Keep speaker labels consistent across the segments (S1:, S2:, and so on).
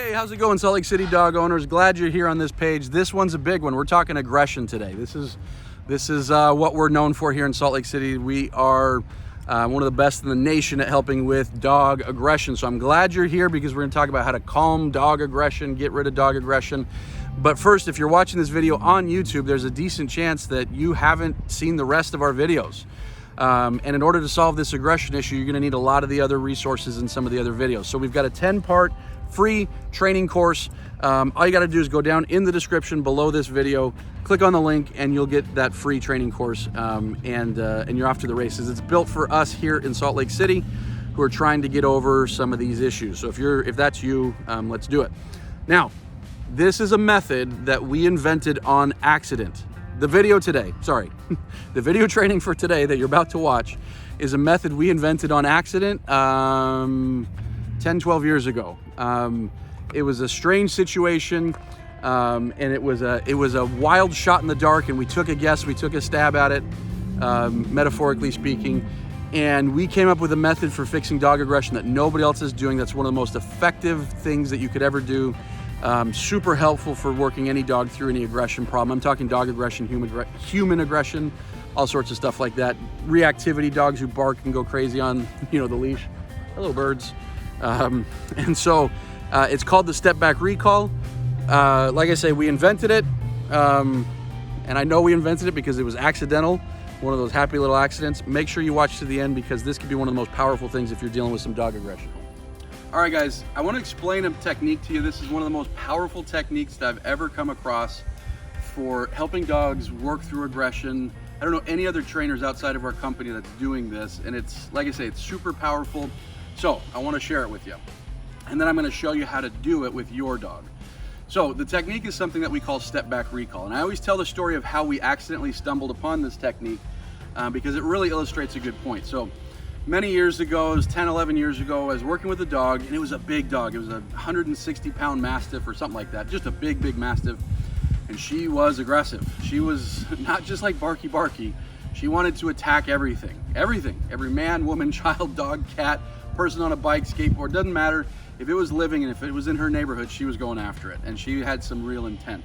S1: Hey, how's it going, Salt Lake City dog owners? Glad you're here on this page. This one's a big one. We're talking aggression today. This is what we're known for here in Salt Lake City. We are one of the best in the nation at helping with dog aggression. So I'm glad you're here because we're going to talk about how to calm dog aggression, get rid of dog aggression. But first, if you're watching this video on YouTube, there's a decent chance that you haven't seen the rest of our videos. And in order to solve this aggression issue, you're going to need a lot of the other resources in some of the other videos. So we've got a 10-part free training course. All you got to do is go down in the description below this video, click on the link, and you'll get that free training course. And you're off to the races. It's built for us here in Salt Lake City who are trying to get over some of these issues. So if that's you, let's do it. Now, this is a method that we invented on accident. The video today, sorry, the video training for today that you're about to watch is a method we invented on accident 10, 12 years ago. It was a strange situation, and it was a wild shot in the dark, and we took a guess, we took a stab at it, metaphorically speaking, and we came up with a method for fixing dog aggression that nobody else is doing. That's one of the most effective things that you could ever do. Super helpful for working any dog through any aggression problem. I'm talking dog aggression, human aggression, all sorts of stuff like that. Reactivity, dogs who bark and go crazy on, the leash. Hello, birds. And so it's called the step back recall. Like I say, we invented it. And I know we invented it because it was accidental. One of those happy little accidents. Make sure you watch to the end because this could be one of the most powerful things if you're dealing with some dog aggression. All right, guys, I want to explain a technique to you. This is one of the most powerful techniques that I've ever come across for helping dogs work through aggression. I don't know any other trainers outside of our company that's doing this, and it's, like I say, it's super powerful. So I want to share it with you. And then I'm going to show you how to do it with your dog. So the technique is something that we call step back recall. And I always tell the story of how we accidentally stumbled upon this technique because it really illustrates a good point. So many years ago, it was 10, 11 years ago, I was working with a dog, and it was a big dog. It was a 160-pound Mastiff or something like that, just a big, big Mastiff. And she was aggressive. She was not just like barky. She wanted to attack everything. Every man, woman, child, dog, cat, person on a bike, skateboard, doesn't matter. If it was living and if it was in her neighborhood, she was going after it. And she had some real intent.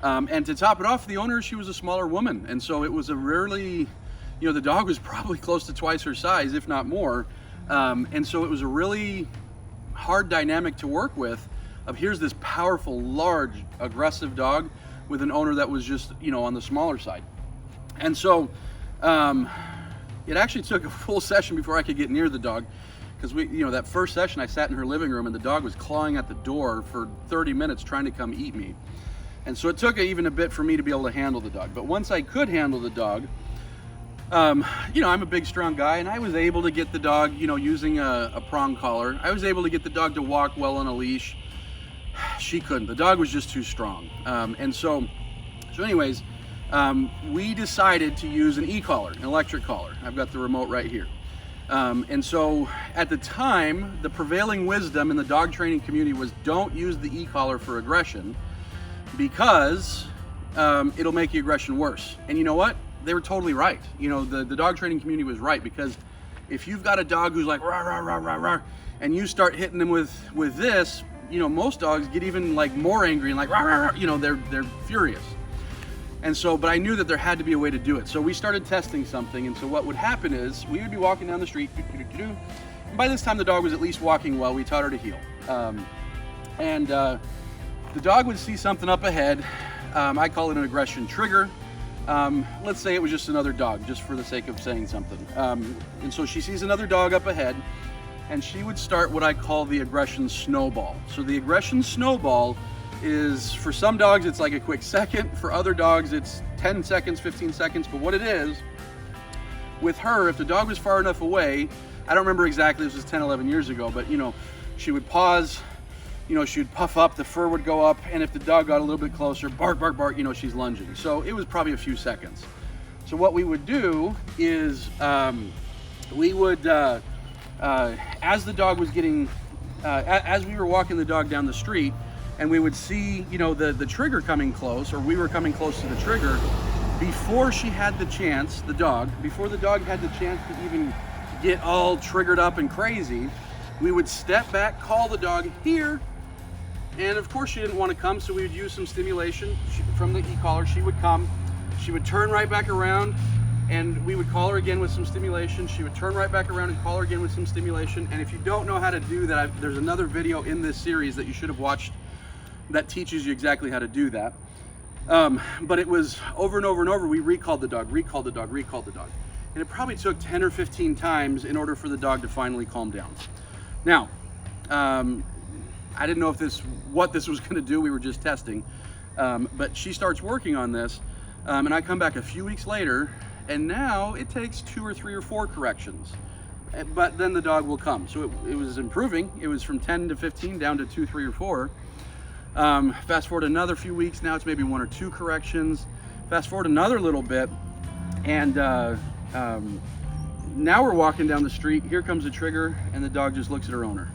S1: And to top it off, the owner, she was a smaller woman. And so it was a rarely... the dog was probably close to twice her size, if not more. And so it was a really hard dynamic to work with of here's this powerful, large, aggressive dog with an owner that was just, on the smaller side. And so it actually took a full session before I could get near the dog because that first session I sat in her living room and the dog was clawing at the door for 30 minutes trying to come eat me. And so it took even a bit for me to be able to handle the dog. But once I could handle the dog, I'm a big, strong guy, and I was able to get the dog, using a prong collar. I was able to get the dog to walk well on a leash. She couldn't. The dog was just too strong. So anyways, we decided to use an e-collar, an electric collar. I've got the remote right here. And so at the time, the prevailing wisdom in the dog training community was don't use the e-collar for aggression because it'll make your aggression worse. And you know what? They were totally right. The dog training community was right because if you've got a dog who's like rah, rah, rah, rah, rah, and you start hitting them with this, most dogs get even like more angry and like rah, rah, rah, they're furious. And so, but I knew that there had to be a way to do it. So we started testing something. And so what would happen is we would be walking down the street, and by this time the dog was at least walking well. We taught her to heel. The dog would see something up ahead. I call it an aggression trigger. Let's say it was just another dog, just for the sake of saying something. And so she sees another dog up ahead, and she would start what I call the aggression snowball. So the aggression snowball is, for some dogs, it's like a quick second. For other dogs, it's 10 seconds, 15 seconds. But what it is, with her, if the dog was far enough away, I don't remember exactly, this was 10, 11 years ago, but she would pause, she would puff up, the fur would go up, and if the dog got a little bit closer, bark, bark, bark, she's lunging. So it was probably a few seconds. So what we would do is we would, as the dog was getting, as we were walking the dog down the street, and we would see, the trigger coming close, or we were coming close to the trigger, before she had the chance, before the dog had the chance to even get all triggered up and crazy, we would step back, call the dog here, And of course she didn't want to come, so we would use some stimulation from the e-collar. She would come, she would turn right back around, and we would call her again with some stimulation. She would turn right back around and call her again with some stimulation. And if you don't know how to do that, there's another video in this series that you should have watched that teaches you exactly how to do that. But it was over and over and over, we recalled the dog, recalled the dog, recalled the dog. And it probably took 10 or 15 times in order for the dog to finally calm down. Now, I didn't know if what this was gonna do, we were just testing. But she starts working on this, and I come back a few weeks later, and now it takes 2 or 3 or 4 corrections. But then the dog will come. So it was improving. It was from 10 to 15 down to 2, 3, or 4. Fast forward another few weeks, now it's maybe 1 or 2 corrections. Fast forward another little bit, and now we're walking down the street. Here comes a trigger, and the dog just looks at her owner.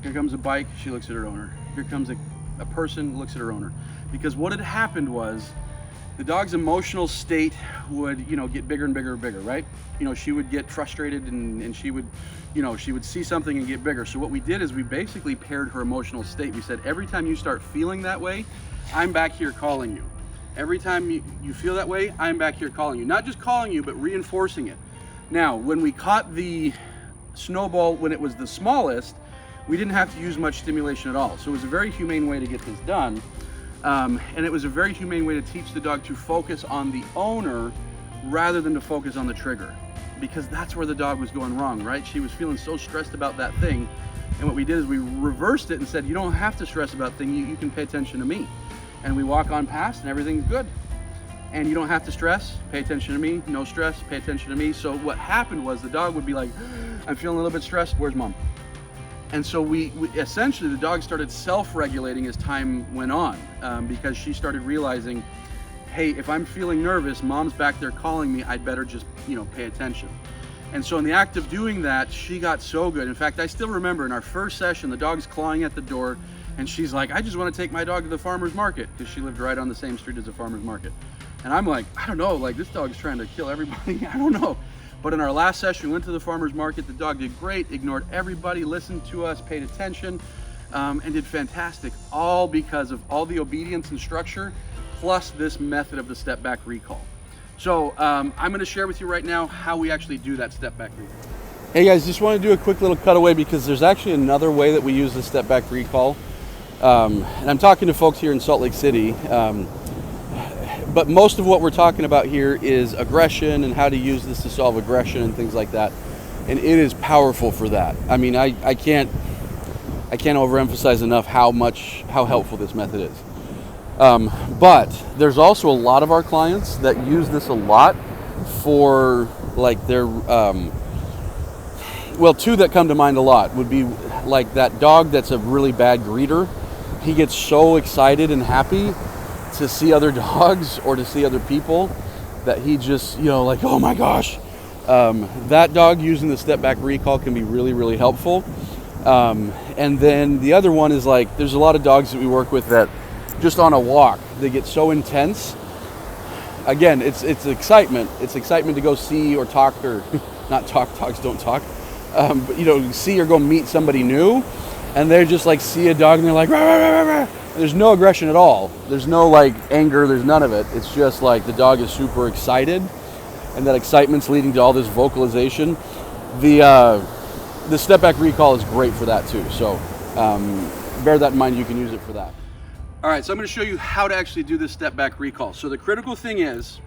S1: Here comes a bike, she looks at her owner. Here comes a person, looks at her owner. Because what had happened was, the dog's emotional state would, get bigger and bigger and bigger, right? She would get frustrated, and she would, she would see something and get bigger. So what we did is we basically paired her emotional state. We said, every time you start feeling that way, I'm back here calling you. Every time you feel that way, I'm back here calling you. Not just calling you, but reinforcing it. Now, when we caught the Snowball when it was the smallest, we didn't have to use much stimulation at all. So it was a very humane way to get this done. And it was a very humane way to teach the dog to focus on the owner rather than to focus on the trigger. Because that's where the dog was going wrong, right? She was feeling so stressed about that thing. And what we did is we reversed it and said, you don't have to stress about things, you can pay attention to me. And we walk on past and everything's good. And you don't have to stress, pay attention to me, no stress, pay attention to me. So what happened was the dog would be like, I'm feeling a little bit stressed, where's mom? And so we essentially, the dog started self-regulating as time went on, because she started realizing, hey, if I'm feeling nervous, mom's back there calling me, I'd better just, pay attention. And so in the act of doing that, she got so good. In fact, I still remember in our first session, the dog's clawing at the door, and she's like, I just want to take my dog to the farmer's market, because she lived right on the same street as the farmer's market. And I'm like, I don't know, like this dog's trying to kill everybody, I don't know. But in our last session, we went to the farmer's market. The dog did great, ignored everybody, listened to us, paid attention, and did fantastic, all because of all the obedience and structure, plus this method of the step back recall. So I'm gonna share with you right now how we actually do that step back recall. Hey guys, just want to do a quick little cutaway because there's actually another way that we use the step back recall. And I'm talking to folks here in Salt Lake City. But most of what we're talking about here is aggression and how to use this to solve aggression and things like that. And it is powerful for that. I mean, I can't overemphasize enough how helpful this method is. But there's also a lot of our clients that use this a lot for like their, well, 2 that come to mind a lot would be like that dog that's a really bad greeter. He gets so excited and happy to see other dogs or to see other people that he just, like, oh my gosh. That dog using the step back recall can be really, really helpful. And then the other one is like, there's a lot of dogs that we work with that just on a walk, they get so intense. Again, it's excitement. It's excitement to go see or talk, or not talk, dogs don't talk. But see or go meet somebody new. And they're just like, see a dog and they're like, rah, rah, rah, rah, rah. There's no aggression at all. There's no like anger, there's none of it. It's just like the dog is super excited, and that excitement's leading to all this vocalization. The step back recall is great for that too. So bear that in mind, you can use it for that. All right, so I'm gonna show you how to actually do this step back recall. So the critical thing is,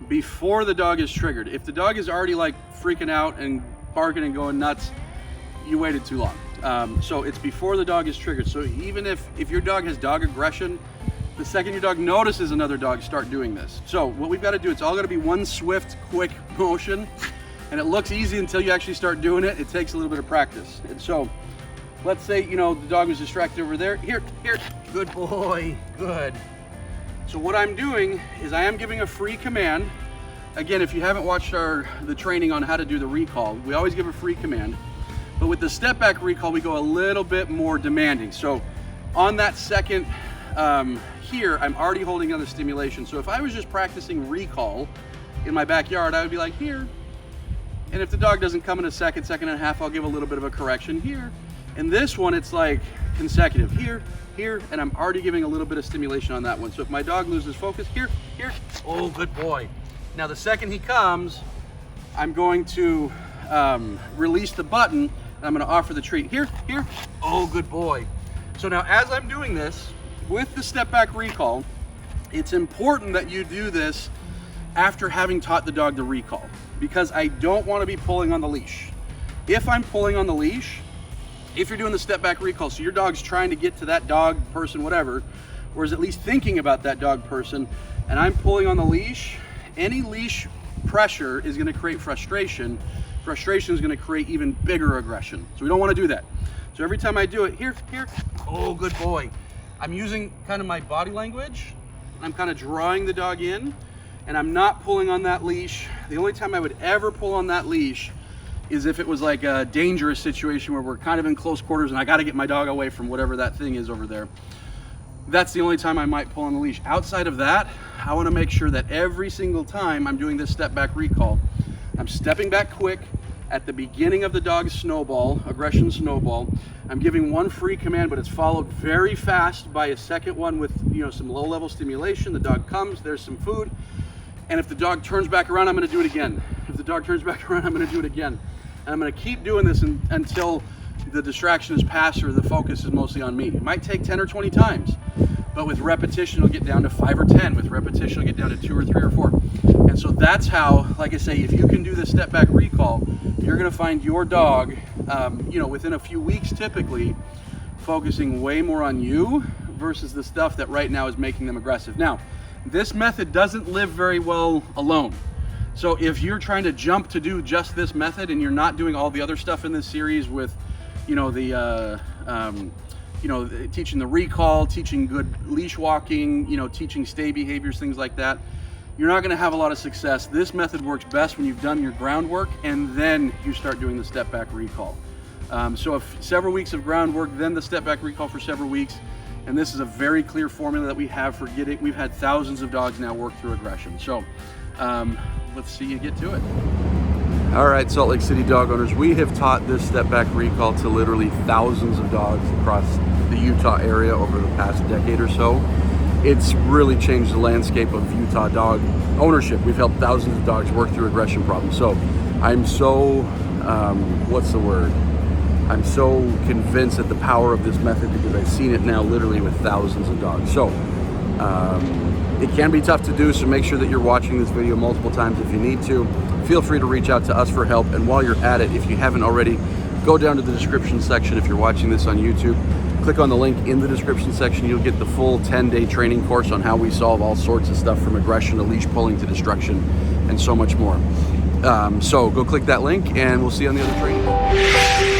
S1: before the dog is triggered, if the dog is already like freaking out and barking and going nuts, you waited too long. So it's before the dog is triggered. So even if your dog has dog aggression, the second your dog notices another dog, start doing this. So what we've got to do, it's all got to be one swift, quick motion, and it looks easy until you actually start doing it. It takes a little bit of practice. And so let's say, the dog was distracted over there. Here, good boy, good. So what I'm doing is I am giving a free command. Again, if you haven't watched the training on how to do the recall, we always give a free command. But with the step back recall, we go a little bit more demanding. So on that second here, I'm already holding on the stimulation. So if I was just practicing recall in my backyard, I would be like, here. And if the dog doesn't come in a second and a half, I'll give a little bit of a correction here. And this one, it's like consecutive, here, here, and I'm already giving a little bit of stimulation on that one. So if my dog loses focus, here, here, oh, good boy. Now the second he comes, I'm going to release the button, and I'm gonna offer the treat. Here, here, oh, good boy. So now as I'm doing this, with the step back recall, it's important that you do this after having taught the dog the recall, because I don't want to be pulling on the leash. If I'm pulling on the leash, if you're doing the step back recall, so your dog's trying to get to that dog, person, whatever, or is at least thinking about that dog, person, and I'm pulling on the leash, any leash pressure is going to create frustration. Frustration is going to create even bigger aggression. So we don't want to do that. So every time I do it, here, here, oh, good boy. I'm using kind of my body language. I'm kind of drawing the dog in, and I'm not pulling on that leash. The only time I would ever pull on that leash is if it was like a dangerous situation where we're kind of in close quarters and I got to get my dog away from whatever that thing is over there. That's the only time I might pull on the leash. Outside of that, I want to make sure that every single time I'm doing this step back recall, I'm stepping back quick at the beginning of the dog's snowball, aggression snowball. I'm giving one free command, but it's followed very fast by a second one with, you know, some low-level stimulation. The dog comes, there's some food, and if the dog turns back around, I'm going to do it again. If the dog turns back around, I'm going to do it again. And I'm going to keep doing this until the distraction is past or the focus is mostly on me. It might take 10 or 20 times, but with repetition, it'll get down to 5 or 10. With repetition, it'll get down to 2 or 3 or 4. And so that's how, like I say, if you can do the step back recall, you're going to find your dog, you know, within a few weeks, typically, focusing way more on you versus the stuff that right now is making them aggressive. Now, this method doesn't live very well alone. So if you're trying to jump to do just this method and you're not doing all the other stuff in this series with, you know, teaching the recall, teaching good leash walking, you know, teaching stay behaviors, things like that, you're not going to have a lot of success. This method works best when you've done your groundwork and then you start doing the step back recall. So if several weeks of groundwork, then the step back recall for several weeks. And this is a very clear formula that we have for getting, we've had thousands of dogs now work through aggression. So let's see you get to it. All right, Salt Lake City dog owners, we have taught this step back recall to literally thousands of dogs across the Utah area over the past decade or so. It's really changed the landscape of Utah dog ownership. We've helped thousands of dogs work through aggression problems. So I'm so, I'm so convinced at the power of this method because I've seen it now literally with thousands of dogs. So it can be tough to do, so make sure that you're watching this video multiple times if you need to. Feel free to reach out to us for help, and while you're at it, if you haven't already, go down to the description section if you're watching this on YouTube. Click on the link in the description section. You'll get the full 10-day training course on how we solve all sorts of stuff from aggression to leash pulling to destruction and so much more. So go click that link and we'll see you on the other training.